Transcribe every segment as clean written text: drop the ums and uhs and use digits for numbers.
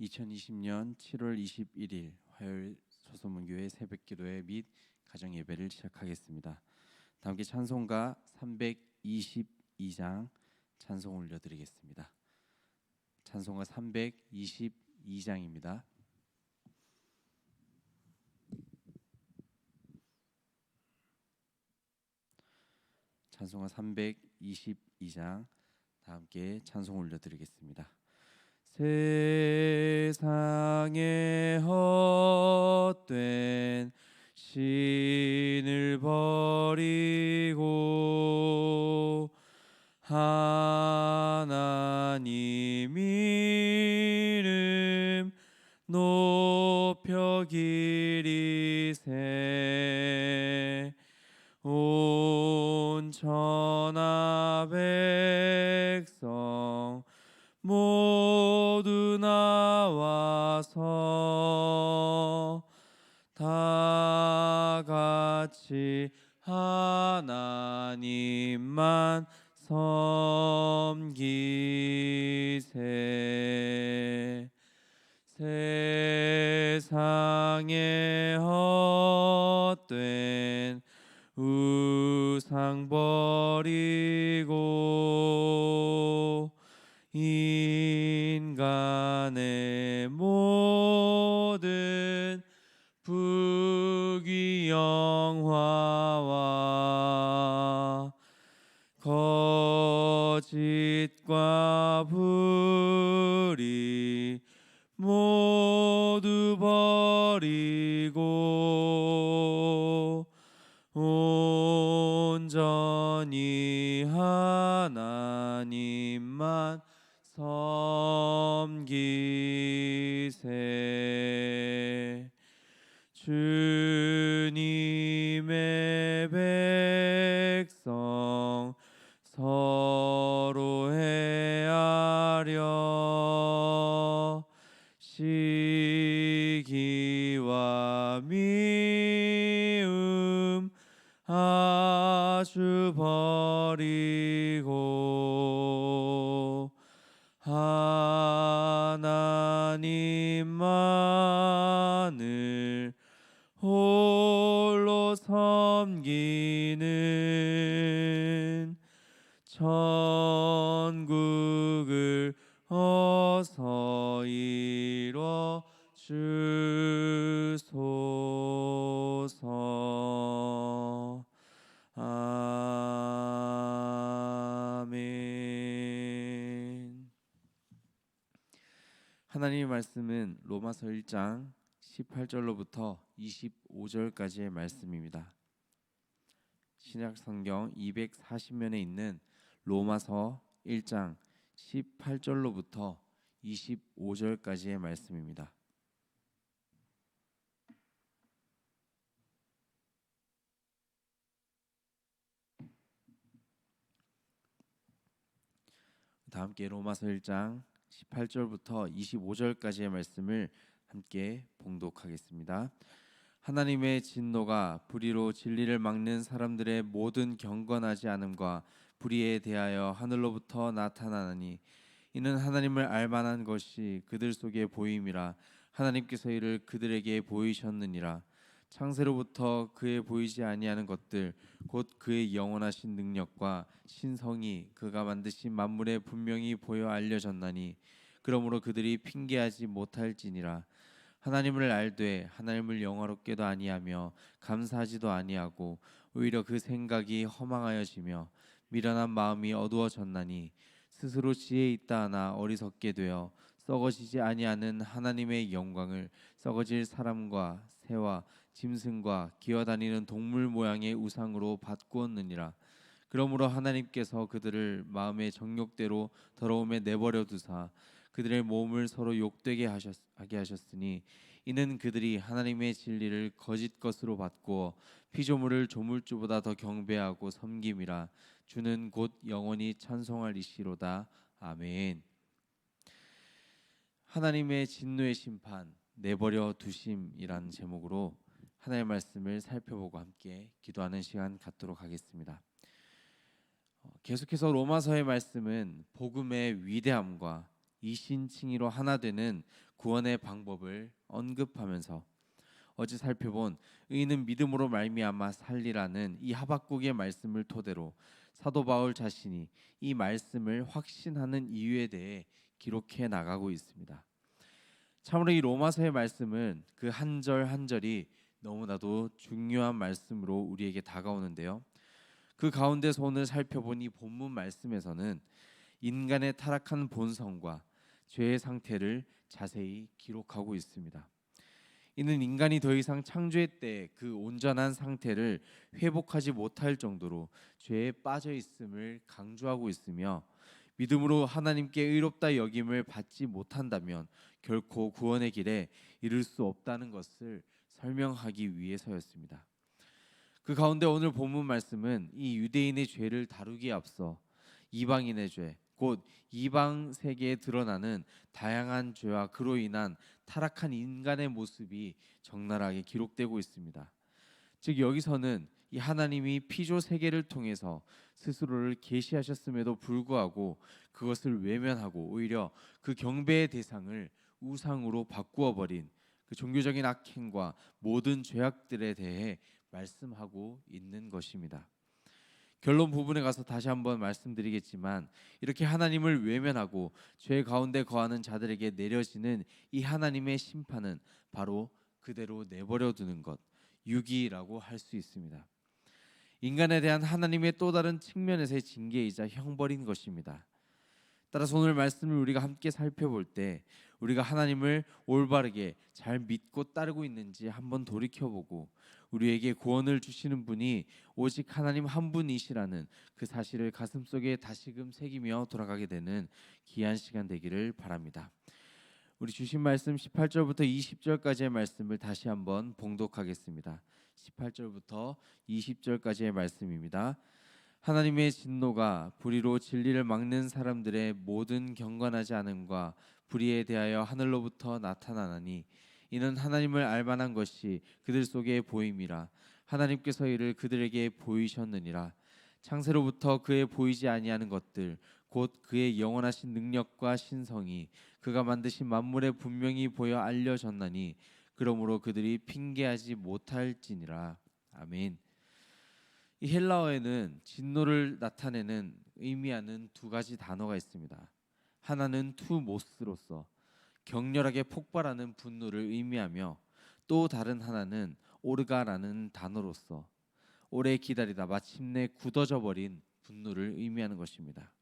2020년 7월 21일 화요일 소소문교회 새벽기도회 및 가정예배를 시작하겠습니다. 다 함께 찬송가 322장 찬송 올려드리겠습니다. 찬송가 322장입니다. 찬송가 322장 다 함께 찬송 올려드리겠습니다. 세상에 헛된 신을 버리고 하나님 이름 높여 기리세 온 천하 백성 모두 나와서 다 같이 하나님만 섬기세. 세상에 헛된 우상 버리고 인간의 모든 부귀영화와 거짓과 불의 모두 버리고 온전히 하나님만 섬기세. 주님의 백성 서로 헤아려 시기와 미움 아주 버리고 하나님만을 홀로 섬기는 천국을 어서 이뤄 주소서. 아멘. 하나님의 말씀은 로마서 1장 18절로부터 25절까지의 말씀입니다. 신약 성경 240면에 있는 로마서 1장 18절로부터 25절까지의 말씀입니다. 다 함께 로마서 1장 18절부터 25절까지의 말씀을 함께 봉독하겠습니다. 하나님의 진노가 불의로 진리를 막는 사람들의 모든 경건하지 않음과 불의에 대하여 하늘로부터 나타나니 이는 하나님을 알만한 것이 그들 속에 보임이라. 하나님께서 이를 그들에게 보이셨느니라. 창세로부터 그의 보이지 아니하는 것들 곧 그의 영원하신 능력과 신성이 그가 만드신 만물에 분명히 보여 알려졌나니 그러므로 그들이 핑계하지 못할지니라. 하나님을 알되 하나님을 영화롭게도 아니하며 감사하지도 아니하고 오히려 그 생각이 허망하여지며 미련한 마음이 어두워졌나니 스스로 지혜 있다 하나 어리석게 되어 썩어지지 아니하는 하나님의 영광을 썩어질 사람과 새와 짐승과 기어다니는 동물 모양의 우상으로 바꾸었느니라. 그러므로 하나님께서 그들을 마음의 정욕대로 더러움에 내버려 두사 그들의 몸을 서로 욕되게 하게 하셨으니 이는 그들이 하나님의 진리를 거짓 것으로 바꾸어 피조물을 조물주보다 더 경배하고 섬김이라. 주는 곧 영원히 찬송할 이시로다. 아멘. 하나님의 진노의 심판 내버려 두심이라는 제목으로 하나님의 말씀을 살펴보고 함께 기도하는 시간 갖도록 하겠습니다. 계속해서 로마서의 말씀은 복음의 위대함과 이신칭의로 하나 되는 구원의 방법을 언급하면서 어제 살펴본 의인은 믿음으로 말미암아 살리라는 이 하박국의 말씀을 토대로 사도 바울 자신이 이 말씀을 확신하는 이유에 대해 기록해 나가고 있습니다. 참으로 이 로마서의 말씀은 그 한 절 한 절이 너무나도 중요한 말씀으로 우리에게 다가오는데요. 그 가운데서 오늘 살펴본 이 본문 말씀에서는 인간의 타락한 본성과 죄의 상태를 자세히 기록하고 있습니다. 이는 인간이 더 이상 창조의 때 그 온전한 상태를 회복하지 못할 정도로 죄에 빠져 있음을 강조하고 있으며 믿음으로 하나님께 의롭다 여김을 받지 못한다면 결코 구원의 길에 이를 수 없다는 것을 설명하기 위해서였습니다. 그 가운데 오늘 본문 말씀은 이 유대인의 죄를 다루기에 앞서 이방인의 죄, 곧 이방 세계에 드러나는 다양한 죄와 그로 인한 타락한 인간의 모습이 적나라하게 기록되고 있습니다. 즉 여기서는 이 하나님이 피조 세계를 통해서 스스로를 계시하셨음에도 불구하고 그것을 외면하고 오히려 그 경배의 대상을 우상으로 바꾸어 버린 그 종교적인 악행과 모든 죄악들에 대해 말씀하고 있는 것입니다. 결론 부분에 가서 다시 한번 말씀드리겠지만 이렇게 하나님을 외면하고 죄 가운데 거하는 자들에게 내려지는 이 하나님의 심판은 바로 그대로 내버려 두는 것, 유기라고 할 수 있습니다. 인간에 대한 하나님의 또 다른 측면에서의 징계이자 형벌인 것입니다. 따라서 오늘 말씀을 우리가 함께 살펴볼 때 우리가 하나님을 올바르게 잘 믿고 따르고 있는지 한번 돌이켜보고 우리에게 구원을 주시는 분이 오직 하나님 한 분이시라는 그 사실을 가슴속에 다시금 새기며 돌아가게 되는 귀한 시간 되기를 바랍니다. 우리 주신 말씀 18절부터 20절까지의 말씀을 다시 한번 봉독하겠습니다. 18절부터 20절까지의 말씀입니다. 하나님의 진노가 불의로 진리를 막는 사람들의 모든 경건하지 않음과 불의에 대하여 하늘로부터 나타나나니 이는 하나님을 알만한 것이 그들 속에 보임이라. 하나님께서 이를 그들에게 보이셨느니라. 창세로부터 그의 보이지 아니하는 것들 곧 그의 영원하신 능력과 신성이 그가 만드신 만물에 분명히 보여 알려졌나니 그러므로 그들이 핑계하지 못할지니라. 아멘. 이 헬라어에는 진노를 나타내는 의미하는 두 가지 단어가 있습니다. 하나는 투모스로서 격렬하게 폭발하는 분노를 의미하며 또 다른 하나는 오르가라는 단어로서 오래 기다리다 마침내 굳어져 버린 분노를 의미하는 것입니다.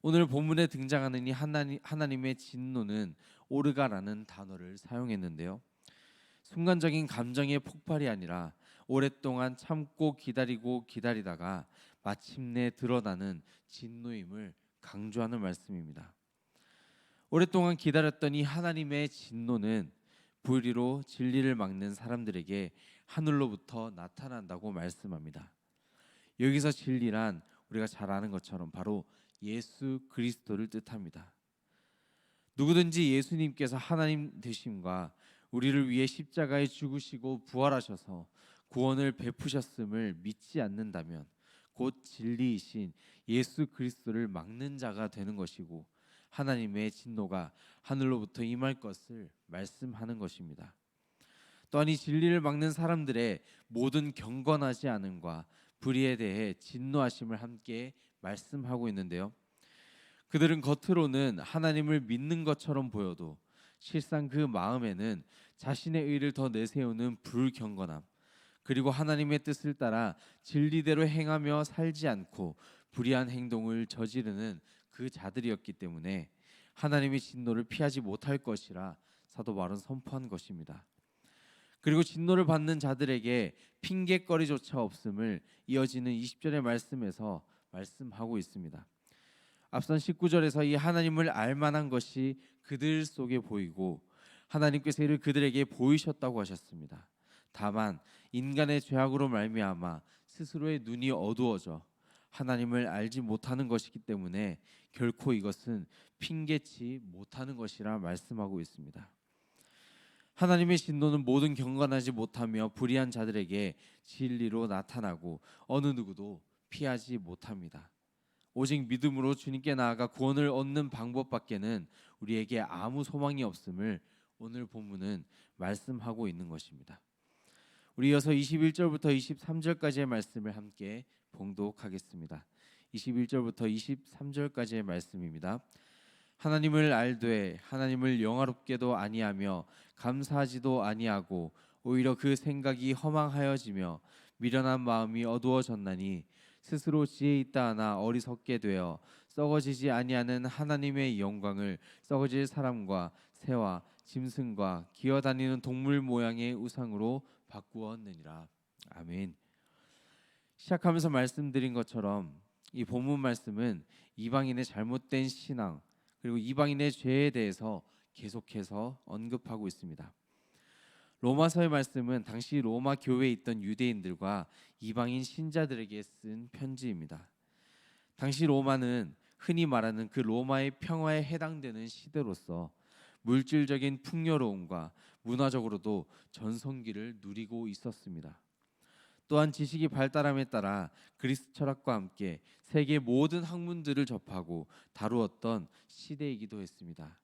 오늘 본문에 등장하는 이 하나님의 진노는 오르가라는 단어를 사용했는데요. 순간적인 감정의 폭발이 아니라 오랫동안 참고 기다리고 기다리다가 마침내 드러나는 진노임을 강조하는 말씀입니다. 오랫동안 기다렸던 이 하나님의 진노는 불의로 진리를 막는 사람들에게 하늘로부터 나타난다고 말씀합니다. 여기서 진리란 우리가 잘 아는 것처럼 바로 예수 그리스도를 뜻합니다. 누구든지 예수님께서 하나님 되심과 우리를 위해 십자가에 죽으시고 부활하셔서 구원을 베푸셨음을 믿지 않는다면 곧 진리이신 예수 그리스도를 막는 자가 되는 것이고 하나님의 진노가 하늘로부터 임할 것을 말씀하는 것입니다. 또한 이 진리를 막는 사람들의 모든 경건하지 않음과 불의에 대해 진노하심을 함께 말씀하고 있는데요. 그들은 겉으로는 하나님을 믿는 것처럼 보여도 실상 그 마음에는 자신의 의를 더 내세우는 불경건함, 그리고 하나님의 뜻을 따라 진리대로 행하며 살지 않고 불의한 행동을 저지르는 그 자들이었기 때문에 하나님의 진노를 피하지 못할 것이라 사도 바울은 선포한 것입니다. 그리고 진노를 받는 자들에게 핑계거리조차 없음을 이어지는 20절의 말씀에서 말씀하고 있습니다. 앞선 19절에서 이 하나님을 알만한 것이 그들 속에 보이고 하나님께서 이를 그들에게 보이셨다고 하셨습니다. 다만 인간의 죄악으로 말미암아 스스로의 눈이 어두워져 하나님을 알지 못하는 것이기 때문에 결코 이것은 핑계치 못하는 것이라 말씀하고 있습니다. 하나님의 진노는 모든 경건하지 못하며 불의한 자들에게 진리로 나타나고 어느 누구도 피하지 못합니다. 오직 믿음으로 주님께 나아가 구원을 얻는 방법밖에는 우리에게 아무 소망이 없음을 오늘 본문은 말씀하고 있는 것입니다. 우리 이어서 21절부터 23절까지의 말씀을 함께 봉독하겠습니다. 21절부터 23절까지의 말씀입니다. 하나님을 알되 하나님을 영화롭게도 아니하며 감사하지도 아니하고 오히려 그 생각이 허망하여지며 미련한 마음이 어두워졌나니 스스로 지혜 있다 하나 어리석게 되어 썩어지지 아니하는 하나님의 영광을 썩어질 사람과 새와 짐승과 기어다니는 동물 모양의 우상으로 바꾸었느니라. 아멘. 시작하면서 말씀드린 것처럼 이 본문 말씀은 이방인의 잘못된 신앙 그리고 이방인의 죄에 대해서 계속해서 언급하고 있습니다. 로마서의 말씀은 당시 로마 교회에 있던 유대인들과 이방인 신자들에게 쓴 편지입니다. 당시 로마는 흔히 말하는 그 로마의 평화에 해당되는 시대로서 물질적인 풍요로움과 문화적으로도 전성기를 누리고 있었습니다. 또한 지식이 발달함에 따라 그리스 철학과 함께 세계 모든 학문들을 접하고 다루었던 시대이기도 했습니다.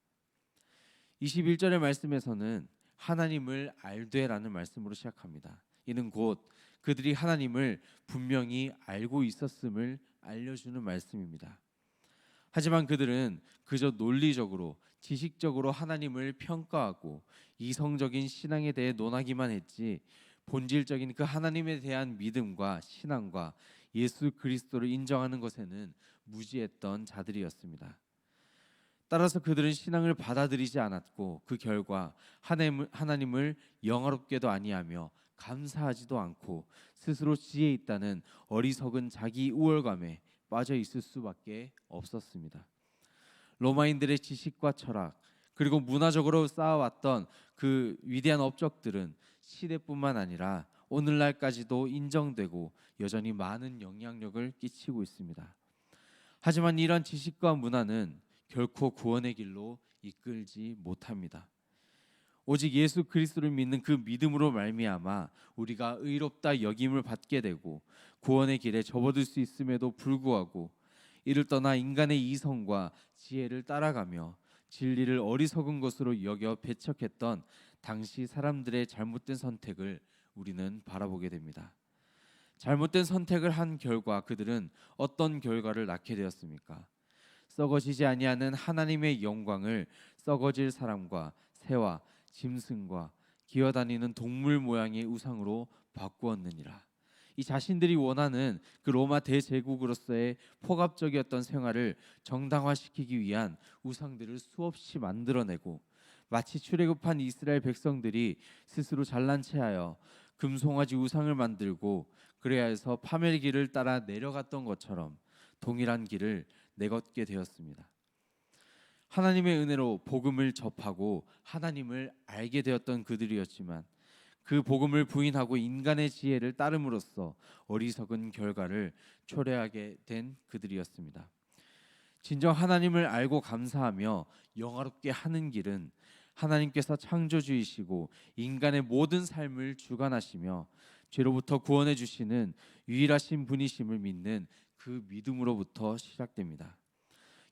21절의 말씀에서는 하나님을 알되라는 말씀으로 시작합니다. 이는 곧 그들이 하나님을 분명히 알고 있었음을 알려주는 말씀입니다. 하지만 그들은 그저 논리적으로 지식적으로 하나님을 평가하고 이성적인 신앙에 대해 논하기만 했지 본질적인 그 하나님에 대한 믿음과 신앙과 예수 그리스도를 인정하는 것에는 무지했던 자들이었습니다. 따라서 그들은 신앙을 받아들이지 않았고 그 결과 하나님을 영화롭게도 아니하며 감사하지도 않고 스스로 지혜 있다는 어리석은 자기 우월감에 빠져 있을 수밖에 없었습니다. 로마인들의 지식과 철학 그리고 문화적으로 쌓아왔던 그 위대한 업적들은 시대뿐만 아니라 오늘날까지도 인정되고 여전히 많은 영향력을 끼치고 있습니다. 하지만 이러한 지식과 문화는 결코 구원의 길로 이끌지 못합니다. 오직 예수 그리스도를 믿는 그 믿음으로 말미암아 우리가 의롭다 여김을 받게 되고 구원의 길에 접어들 수 있음에도 불구하고 이를 떠나 인간의 이성과 지혜를 따라가며 진리를 어리석은 것으로 여겨 배척했던 당시 사람들의 잘못된 선택을 우리는 바라보게 됩니다. 잘못된 선택을 한 결과 그들은 어떤 결과를 낳게 되었습니까? 썩어지지 아니하는 하나님의 영광을 썩어질 사람과 새와 짐승과 기어다니는 동물 모양의 우상으로 바꾸었느니라. 이 자신들이 원하는 그 로마 대제국으로서의 포갑적이었던 생활을 정당화시키기 위한 우상들을 수없이 만들어내고 마치 출애굽한 이스라엘 백성들이 스스로 잘난 체하여 금송아지 우상을 만들고 그래야 해서 파멸의 길을 따라 내려갔던 것처럼 동일한 길을 내걷게 되었습니다. 하나님의 은혜로 복음을 접하고 하나님을 알게 되었던 그들이었지만 그 복음을 부인하고 인간의 지혜를 따름으로써 어리석은 결과를 초래하게 된 그들이었습니다. 진정 하나님을 알고 감사하며 영화롭게 하는 길은 하나님께서 창조주이시고 인간의 모든 삶을 주관하시며 죄로부터 구원해 주시는 유일하신 분이심을 믿는 그 믿음으로부터 시작됩니다.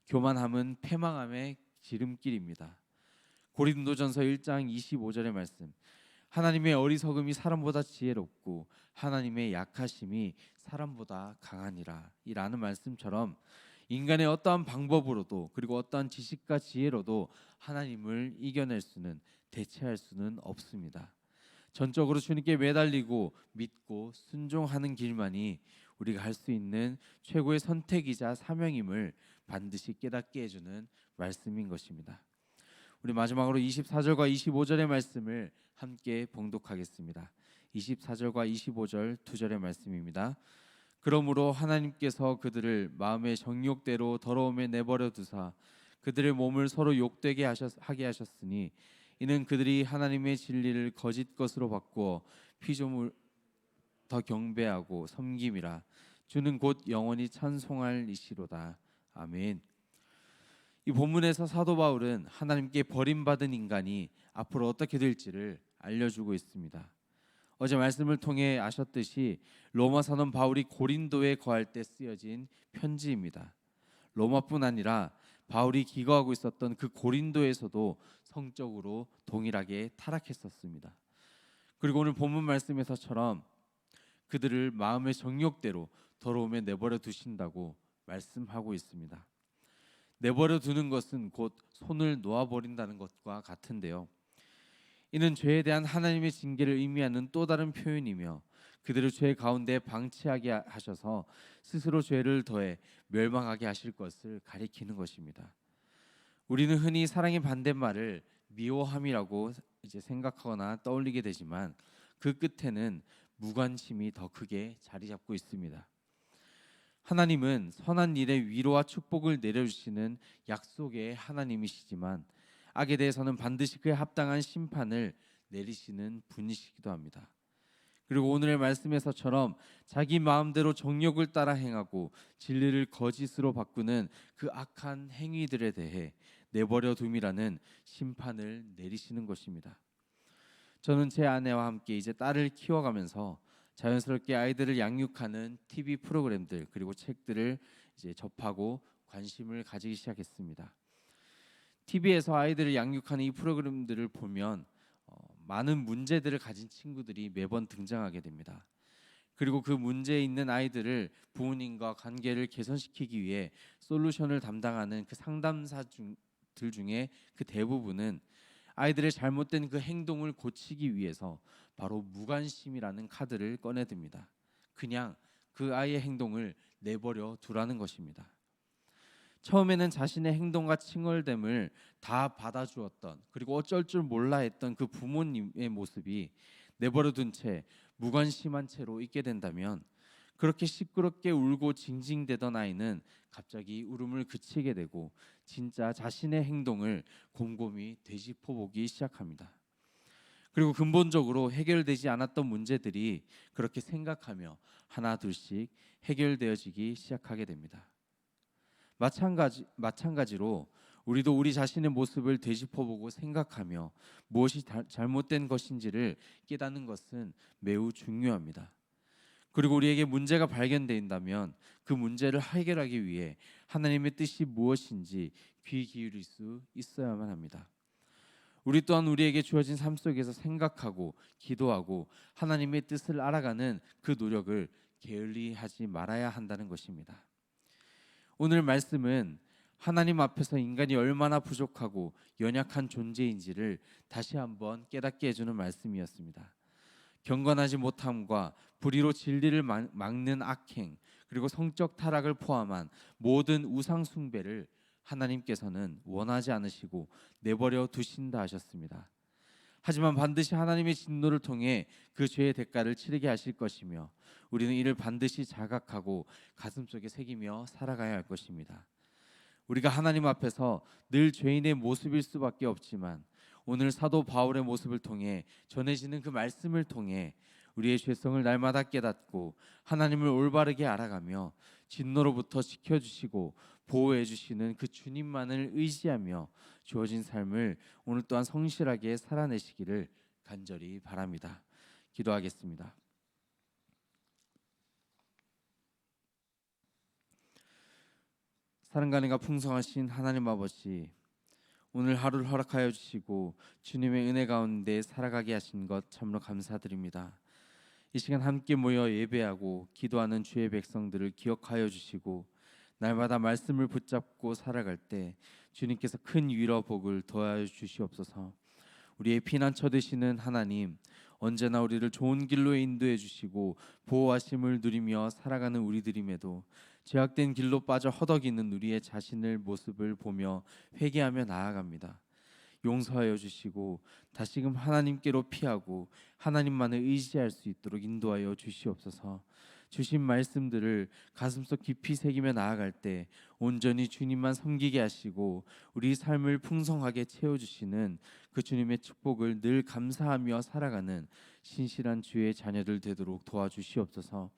교만함은 패망함의 지름길입니다. 고린도전서 1장 25절의 말씀, 하나님의 어리석음이 사람보다 지혜롭고 하나님의 약하심이 사람보다 강하니라 이라는 말씀처럼 인간의 어떠한 방법으로도 그리고 어떠한 지식과 지혜로도 하나님을 이겨낼 수는 대체할 수는 없습니다. 전적으로 주님께 매달리고 믿고 순종하는 길만이 우리가 할 수 있는 최고의 선택이자 사명임을 반드시 깨닫게 해주는 말씀인 것입니다. 우리 마지막으로 24절과 25절의 말씀을 함께 봉독하겠습니다. 24절과 25절 두 절의 말씀입니다. 그러므로 하나님께서 그들을 마음의 정욕대로 더러움에 내버려 두사 그들의 몸을 서로 욕되게 하게 하셨으니 이는 그들이 하나님의 진리를 거짓 것으로 바꾸어 피조물 더 경배하고 섬김이라. 주는 곧 영원히 찬송할 이시로다. 아멘. 이 본문에서 사도 바울은 하나님께 버림받은 인간이 앞으로 어떻게 될지를 알려주고 있습니다. 어제 말씀을 통해 아셨듯이 로마서는 바울이 고린도에 거할 때 쓰여진 편지입니다. 로마뿐 아니라 바울이 기거하고 있었던 그 고린도에서도 성적으로 동일하게 타락했었습니다. 그리고 오늘 본문 말씀에서처럼 그들을 마음의 정욕대로 더러움에 내버려 두신다고 말씀하고 있습니다. 내버려 두는 것은 곧 손을 놓아버린다는 것과 같은데요. 이는 죄에 대한 하나님의 징계를 의미하는 또 다른 표현이며 그들을 죄 가운데 방치하게 하셔서 스스로 죄를 더해 멸망하게 하실 것을 가리키는 것입니다. 우리는 흔히 사랑의 반대말을 미워함이라고 이제 생각하거나 떠올리게 되지만 그 끝에는 무관심이 더 크게 자리 잡고 있습니다. 하나님은 선한 일에 위로와 축복을 내려주시는 약속의 하나님이시지만 악에 대해서는 반드시 그에 합당한 심판을 내리시는 분이시기도 합니다. 그리고 오늘의 말씀에서처럼 자기 마음대로 정욕을 따라 행하고 진리를 거짓으로 바꾸는 그 악한 행위들에 대해 내버려 둠이라는 심판을 내리시는 것입니다. 저는 제 아내와 함께 이제 딸을 키워가면서 자연스럽게 아이들을 양육하는 TV 프로그램들 그리고 책들을 이제 접하고 관심을 가지기 시작했습니다. TV에서 아이들을 양육하는 이 프로그램들을 보면 많은 문제들을 가진 친구들이 매번 등장하게 됩니다. 그리고 그 문제에 있는 아이들을 부모님과 관계를 개선시키기 위해 솔루션을 담당하는 그 상담사들 중에 그 대부분은 아이들의 잘못된 그 행동을 고치기 위해서 바로 무관심이라는 카드를 꺼내듭니다. 그냥 그 아이의 행동을 내버려 두라는 것입니다. 처음에는 자신의 행동과 칭얼됨을 다 받아주었던 그리고 어쩔 줄 몰라 했던 그 부모님의 모습이 내버려 둔 채 무관심한 채로 있게 된다면 그렇게 시끄럽게 울고 징징대던 아이는 갑자기 울음을 그치게 되고 진짜 자신의 행동을 곰곰이 되짚어 보기 시작합니다. 그리고 근본적으로 해결되지 않았던 문제들이 그렇게 생각하며 하나 둘씩 해결되어지기 시작하게 됩니다. 마찬가지로 우리도 우리 자신의 모습을 되짚어보고 생각하며 무엇이 잘못된 것인지를 깨닫는 것은 매우 중요합니다. 그리고 우리에게 문제가 발견된다면 그 문제를 해결하기 위해 하나님의 뜻이 무엇인지 귀 기울일 수 있어야만 합니다. 우리 또한 우리에게 주어진 삶 속에서 생각하고 기도하고 하나님의 뜻을 알아가는 그 노력을 게을리하지 말아야 한다는 것입니다. 오늘 말씀은 하나님 앞에서 인간이 얼마나 부족하고 연약한 존재인지를 다시 한번 깨닫게 해주는 말씀이었습니다. 경건하지 못함과 불의로 진리를 막는 악행 그리고 성적 타락을 포함한 모든 우상 숭배를 하나님께서는 원하지 않으시고 내버려 두신다 하셨습니다. 하지만 반드시 하나님의 진노를 통해 그 죄의 대가를 치르게 하실 것이며 우리는 이를 반드시 자각하고 가슴속에 새기며 살아가야 할 것입니다. 우리가 하나님 앞에서 늘 죄인의 모습일 수밖에 없지만 오늘 사도 바울의 모습을 통해 전해지는 그 말씀을 통해 우리의 죄성을 날마다 깨닫고 하나님을 올바르게 알아가며 진노로부터 지켜주시고 보호해 주시는 그 주님만을 의지하며 주어진 삶을 오늘 또한 성실하게 살아내시기를 간절히 바랍니다. 기도하겠습니다. 사랑과 은혜가 풍성하신 하나님 아버지, 오늘 하루를 허락하여 주시고 주님의 은혜 가운데 살아가게 하신 것 참으로 감사드립니다. 이 시간 함께 모여 예배하고 기도하는 주의 백성들을 기억하여 주시고 날마다 말씀을 붙잡고 살아갈 때 주님께서 큰 위로 복을 더하여 주시옵소서. 우리의 피난처 되시는 하나님, 언제나 우리를 좋은 길로 인도해 주시고 보호하심을 누리며 살아가는 우리들임에도 죄악된 길로 빠져 허덕이는 우리의 자신을 모습을 보며 회개하며 나아갑니다. 용서하여 주시고 다시금 하나님께로 피하고 하나님만을 의지할 수 있도록 인도하여 주시옵소서. 주신 말씀들을 가슴속 깊이 새기며 나아갈 때 온전히 주님만 섬기게 하시고 우리 삶을 풍성하게 채워주시는 그 주님의 축복을 늘 감사하며 살아가는 신실한 주의 자녀들 되도록 도와주시옵소서.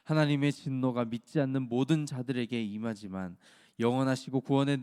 하나님의 진노가 믿지 않는 모든 자들에게 임하지만 영원하시고 구원의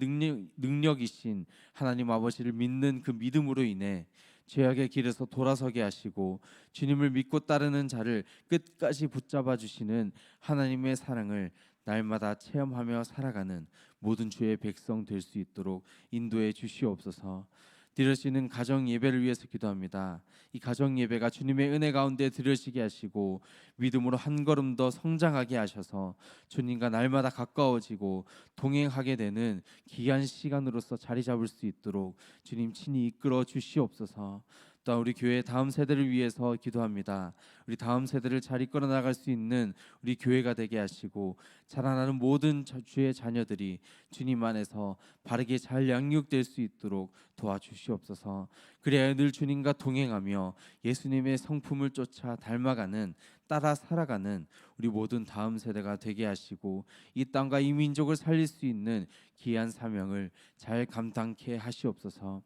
능력이신 하나님 아버지를 믿는 그 믿음으로 인해 죄악의 길에서 돌아서게 하시고 주님을 믿고 따르는 자를 끝까지 붙잡아 주시는 하나님의 사랑을 날마다 체험하며 살아가는 모든 주의 백성 될 수 있도록 인도해 주시옵소서. 드려지는 가정 예배를 위해서 기도합니다. 이 가정 예배가 주님의 은혜 가운데 드려지게 하시고 믿음으로 한 걸음 더 성장하게 하셔서 주님과 날마다 가까워지고 동행하게 되는 귀한 시간으로서 자리 잡을 수 있도록 주님 친히 이끌어 주시옵소서. 또한 우리 교회 다음 세대를 위해서 기도합니다. 우리 다음 세대를 잘 이끌어 나갈 수 있는 우리 교회가 되게 하시고 자라나는 모든 주의 자녀들이 주님 안에서 바르게 잘 양육될 수 있도록 도와주시옵소서. 그래야 늘 주님과 동행하며 예수님의 성품을 쫓아 닮아가는, 따라 살아가는 우리 모든 다음 세대가 되게 하시고 이 땅과 이 민족을 살릴 수 있는 귀한 사명을 잘 감당케 하시옵소서.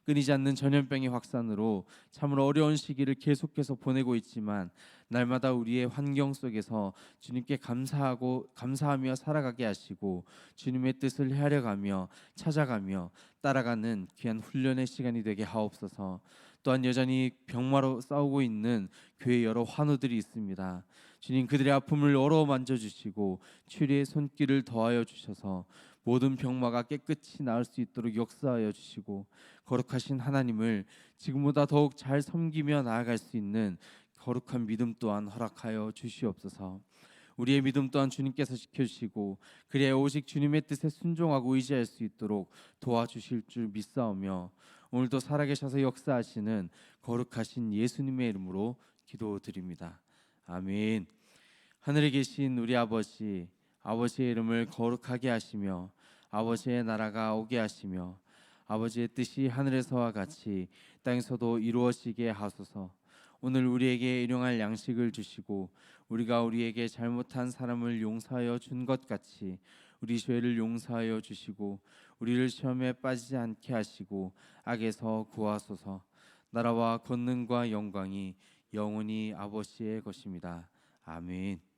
끊이지 않는 전염병의 확산으로 참으로 어려운 시기를 계속해서 보내고 있지만 날마다 우리의 환경 속에서 주님께 감사하며 살아가게 하시고 주님의 뜻을 헤아려가며 찾아가며 따라가는 귀한 훈련의 시간이 되게 하옵소서. 또한 여전히 병마로 싸우고 있는 교회 여러 환우들이 있습니다. 주님, 그들의 아픔을 어루만져 주시고 치료의 손길을 더하여 주셔서 모든 병마가 깨끗이 나을 수 있도록 역사하여 주시고 거룩하신 하나님을 지금보다 더욱 잘 섬기며 나아갈 수 있는 거룩한 믿음 또한 허락하여 주시옵소서. 우리의 믿음 또한 주님께서 지켜주시고 그래야 오직 주님의 뜻에 순종하고 의지할 수 있도록 도와주실 줄 믿사오며 오늘도 살아계셔서 역사하시는 거룩하신 예수님의 이름으로 기도드립니다. 아멘. 하늘에 계신 우리 아버지, 아버지의 이름을 거룩하게 하시며 아버지의 나라가 오게 하시며 아버지의 뜻이 하늘에서와 같이 땅에서도 이루어지게 하소서. 오늘 우리에게 일용할 양식을 주시고 우리가 우리에게 잘못한 사람을 용서하여 준 것 같이 우리 죄를 용서하여 주시고 우리를 시험에 빠지지 않게 하시고 악에서 구하소서. 나라와 권능과 영광이 영원히 아버지의 것입니다. 아멘.